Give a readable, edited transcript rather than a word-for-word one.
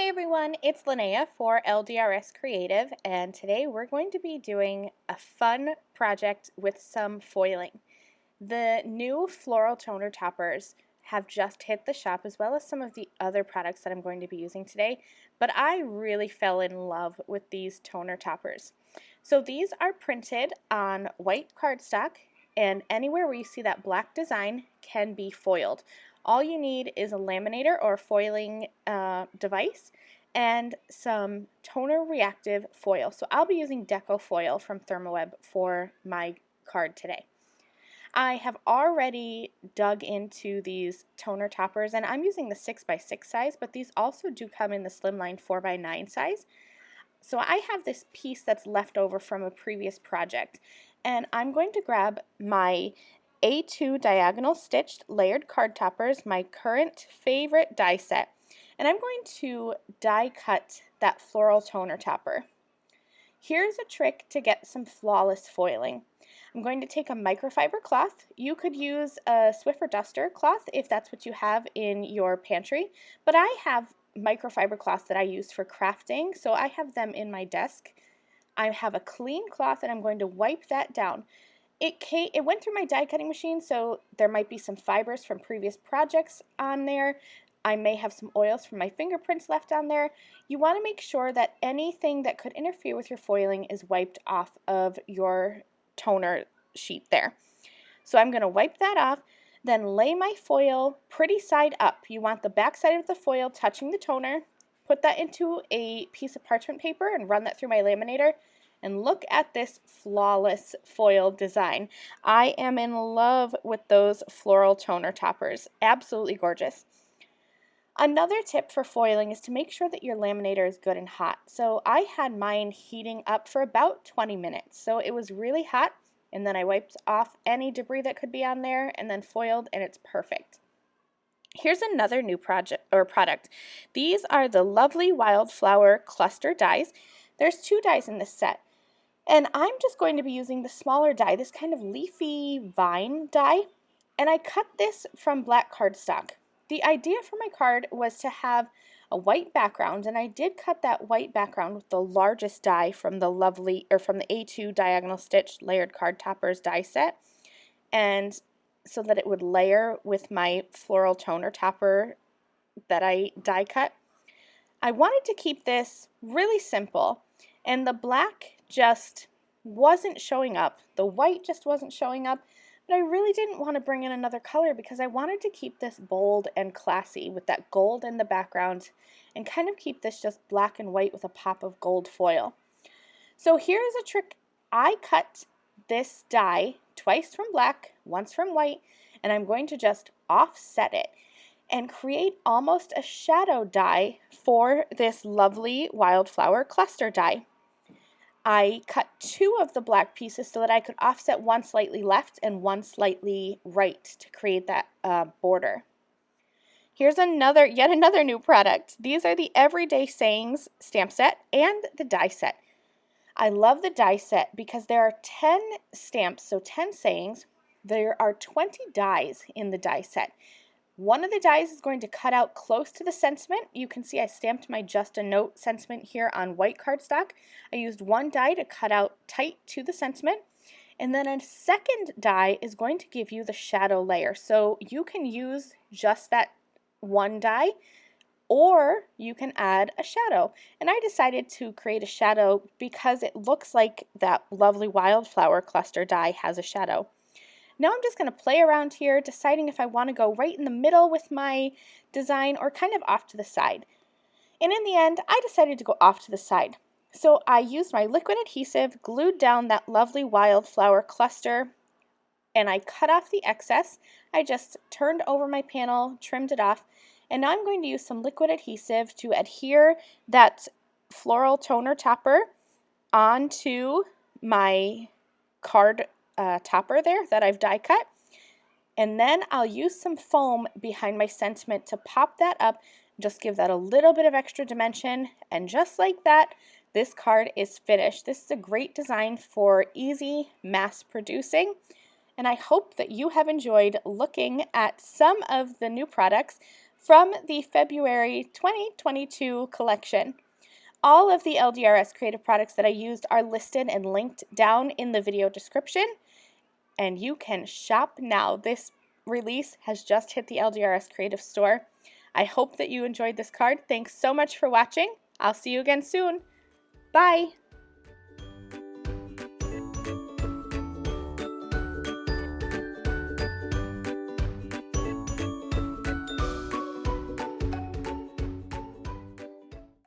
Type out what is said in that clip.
Hey everyone, it's Linnea for LDRS Creative, and today we're going to be doing a fun project with some foiling. The new floral toner toppers have just hit the shop, as well as some of the other products that I'm going to be using today, but I really fell in love with these toner toppers. So these are printed on white cardstock, and anywhere where you see that black design can be foiled. All you need is a laminator or foiling device and some toner reactive foil. So I'll be using Deco foil from Thermoweb for my card today. I have already dug into these toner toppers, and I'm using the 6x6 size, but these also do come in the slimline 4x9 size. So I have this piece that's left over from a previous project, and I'm going to grab my A2 diagonal stitched layered card toppers, my current favorite die set, and I'm going to die cut that floral toner topper. Here's a trick to get some flawless foiling. I'm going to take a microfiber cloth. You could use a Swiffer duster cloth if that's what you have in your pantry, but I have microfiber cloths that I use for crafting, so I have them in my desk. I have a clean cloth and I'm going to wipe that down. It went through my die cutting machine, so there might be some fibers from previous projects on there. I may have some oils from my fingerprints left on there. You want to make sure that anything that could interfere with your foiling is wiped off of your toner sheet there. So I'm going to wipe that off, then lay my foil pretty side up. You want the back side of the foil touching the toner. Put that into a piece of parchment paper and run that through my laminator. And look at this flawless foil design. I am in love with those floral toner toppers. Absolutely gorgeous. Another tip for foiling is to make sure that your laminator is good and hot. So I had mine heating up for about 20 minutes. So it was really hot, and then I wiped off any debris that could be on there and then foiled, and it's perfect. Here's another new product. These are the lovely wildflower cluster dies. There's 2 dies in this set. And I'm just going to be using the smaller die, this kind of leafy vine die. And I cut this from black cardstock. The idea for my card was to have a white background, and I did cut that white background with the largest die from the A2 diagonal stitched layered card toppers die set, and so that it would layer with my floral toner topper that I die cut. I wanted to keep this really simple, and the black just wasn't showing up. The white just wasn't showing up. But I really didn't want to bring in another color because I wanted to keep this bold and classy with that gold in the background and kind of keep this just black and white with a pop of gold foil. So here's a trick. I cut this die twice from black, once from white, and I'm going to just offset it and create almost a shadow die for this lovely wildflower cluster die. I cut 2 of the black pieces so that I could offset one slightly left and one slightly right to create that border. Here's yet another new product. These are the Everyday Sayings stamp set and the die set. I love the die set because there are 10 stamps, so 10 sayings. There are 20 dies in the die set. One of the dies is going to cut out close to the sentiment. You can see I stamped my Just a Note sentiment here on white cardstock. I used one die to cut out tight to the sentiment. And then a second die is going to give you the shadow layer. So you can use just that one die, or you can add a shadow. And I decided to create a shadow because it looks like that lovely wildflower cluster die has a shadow. Now I'm just going to play around here, deciding if I want to go right in the middle with my design or kind of off to the side. And in the end, I decided to go off to the side. So I used my liquid adhesive, glued down that lovely wildflower cluster, and I cut off the excess. I just turned over my panel, trimmed it off, and now I'm going to use some liquid adhesive to adhere that floral toner topper onto my card topper there that I've die cut, and then I'll use some foam behind my sentiment to pop that up, just give that a little bit of extra dimension, and just like that, this card is finished. This is a great design for easy mass producing, and I hope that you have enjoyed looking at some of the new products from the February 2022 collection. All of the LDRS creative products that I used are listed and linked down in the video description, and you can shop now. This release has just hit the LDRS Creative Store. I hope that you enjoyed this card. Thanks so much for watching. I'll see you again soon. Bye!